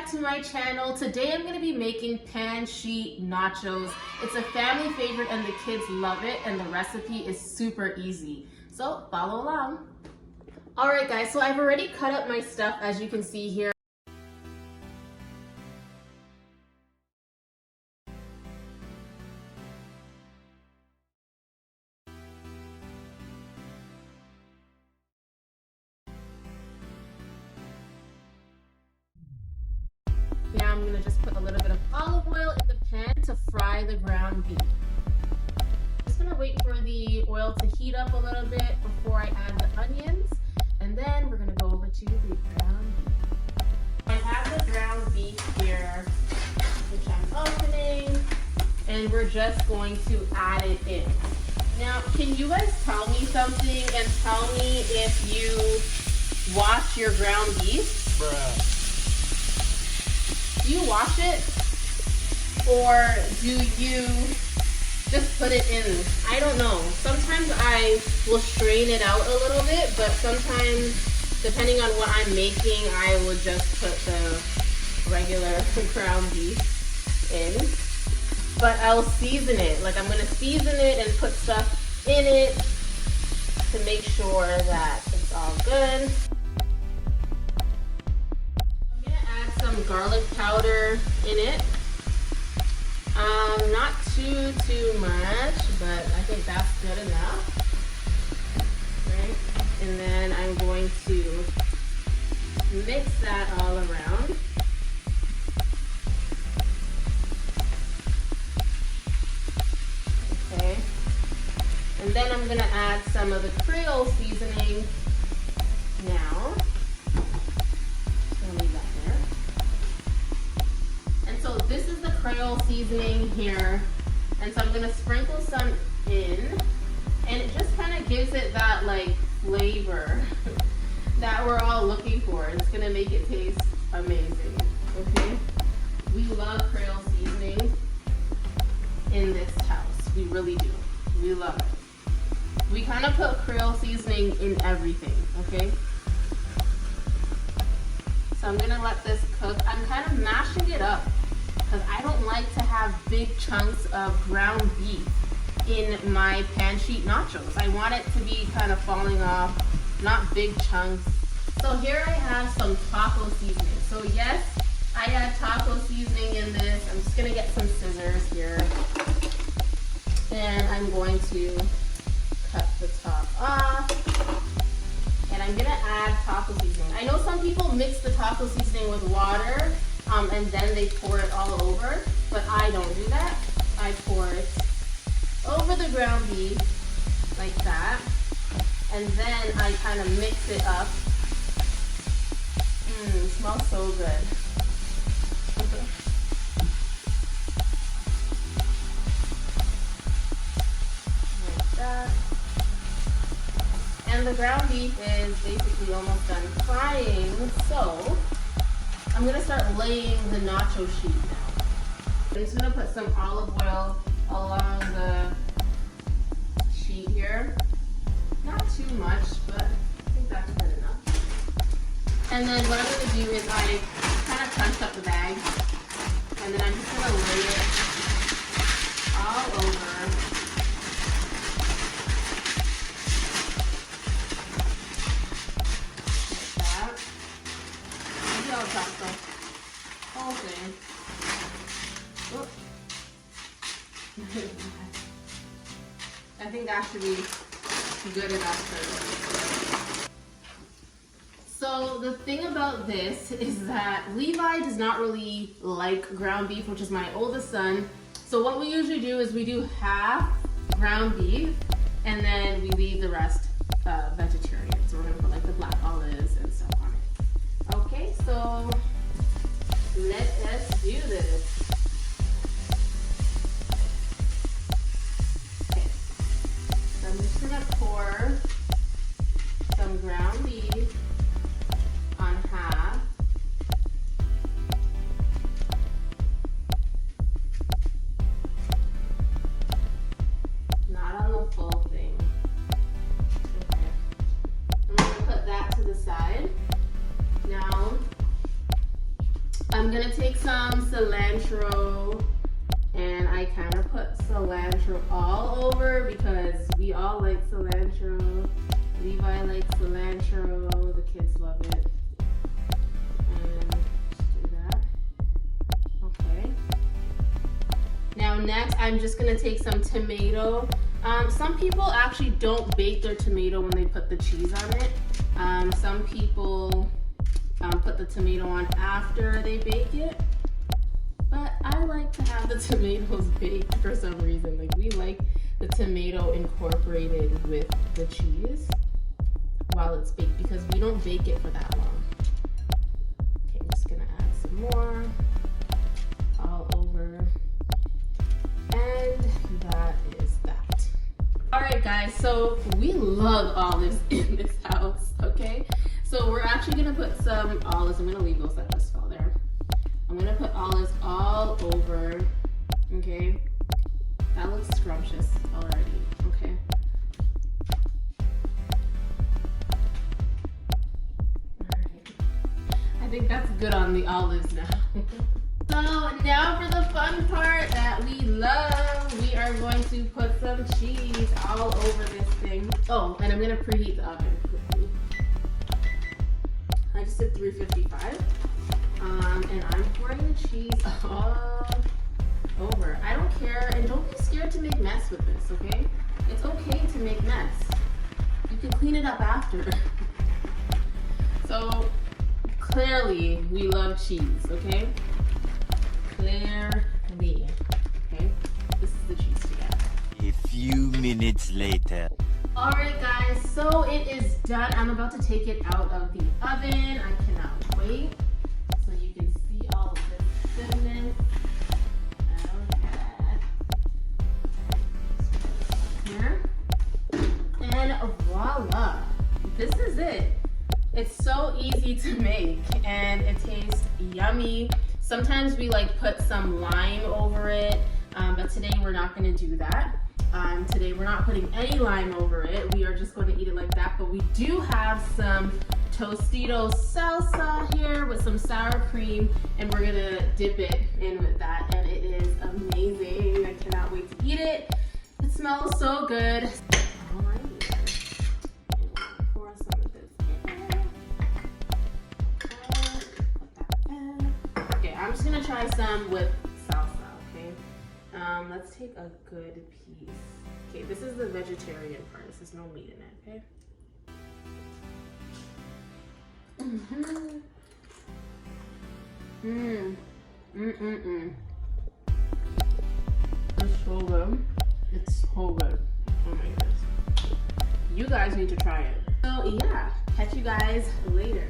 back to my channel. Today I'm going to be making pan sheet nachos. It's a family favorite and the kids love it, and the recipe is super easy. So follow along. Alright guys, so I've already cut up my stuff as you can see here. Now I'm going to just put a little bit of olive oil in the pan to fry the ground beef. I'm just going to wait for the oil to heat up a little bit before I add the onions, and then we're going to go over to the ground beef. I have the ground beef here, which I'm opening, and we're just going to add it in. Now, can you guys tell me something and tell me if you wash your ground beef? Bruh. Do you wash it, or do you just put it in? I don't know. Sometimes I will strain it out a little bit, but sometimes, depending on what I'm making, I will just put the regular ground beef in. But I'll season it. Like, I'm gonna season it and put stuff in it to make sure that it's all good. Some garlic powder in it. Not too much, but I think that's good enough. Right? And then I'm going to mix that all around. Okay. And then I'm gonna add some of the Creole seasoning now. So this is the Creole seasoning here, and so I'm gonna sprinkle some in, and it just kind of gives it that like flavor that we're all looking for. It's gonna make it taste amazing. Okay, we love Creole seasoning in this house. We really do. We love it. We kind of put Creole seasoning in everything. Okay. So I'm gonna let this cook. I'm kind of mashing it up, because I don't like to have big chunks of ground beef in my pan sheet nachos. I want it to be kind of falling off, not big chunks. So here I have some taco seasoning. So yes, I add taco seasoning in this. I'm just gonna get some scissors here, and I'm going to cut the top off. And I'm gonna add taco seasoning. I know some people mix the taco seasoning with water, and then they pour it all over, but I don't do that. I pour it over the ground beef like that, and then I kind of mix it up. It smells so good. Like that. And the ground beef is basically almost done frying, so I'm gonna start laying the nacho sheet now. I'm just gonna put some olive oil along the sheet here. Not too much, but I think that's good enough. And then what I'm gonna do is I kind of crunch up the bag, and then I'm just gonna lay it all over. Whole thing. I think that should be good enough for this. So the thing about this is that Levi does not really like ground beef, which is my oldest son. So what we usually do is we do half ground beef, and then we leave the rest vegetarian. So we're gonna put like the black olives and stuff on it. Okay, so let us do this. Okay, so I'm just gonna pour some ground beef on half. Not on the full thing. Okay. gonna take some cilantro, and I kind of put cilantro all over because we all like cilantro. Levi likes cilantro, the kids love it. And just do that. Okay. Now next, I'm just gonna take some tomato. Some people actually don't bake their tomato when they put the cheese on it. Some people put the tomato on after they bake it. But I like to have the tomatoes baked for some reason. Like, we like the tomato incorporated with the cheese while it's baked because we don't bake it for that long. Okay, I'm just gonna add some more all over. And that is that. All right, guys, so we love olives in this house, okay? So we're actually gonna put some olives. I'm gonna leave those that just fell there. I'm gonna put olives all over, okay? That looks scrumptious already, okay? All right. I think that's good on the olives now. So now for the fun part that we love, we are going to put some cheese all over this thing. Oh, and I'm gonna preheat the oven quickly. I just did 355. And I'm pouring the cheese all over. I don't care, and don't be scared to make mess with this, okay? It's okay to make mess. You can clean it up after. So clearly we love cheese, okay? Clearly, okay? This is the cheese together. A few minutes later. All right, guys, so it is done. I'm about to take it out of the oven. I cannot wait. So you can see all of this goodness. Here. And voila. This is it. It's so easy to make and it tastes yummy. Sometimes we like put some lime over it, but today we're not going to do that. Today we're not putting any lime over it. We are just going to eat it like that, but we do have some Tostitos salsa here with some sour cream, and we're going to dip it in with that, and it is amazing. I cannot wait to eat it. It smells so good. Alrighty. Pour some of this in. Okay, I'm just going to try some with salsa, okay? Let's take a good piece. Okay, this is the vegetarian part. This is no meat in it, okay? It's so good. It's so good. Oh my goodness. You guys need to try it. So yeah, catch you guys later.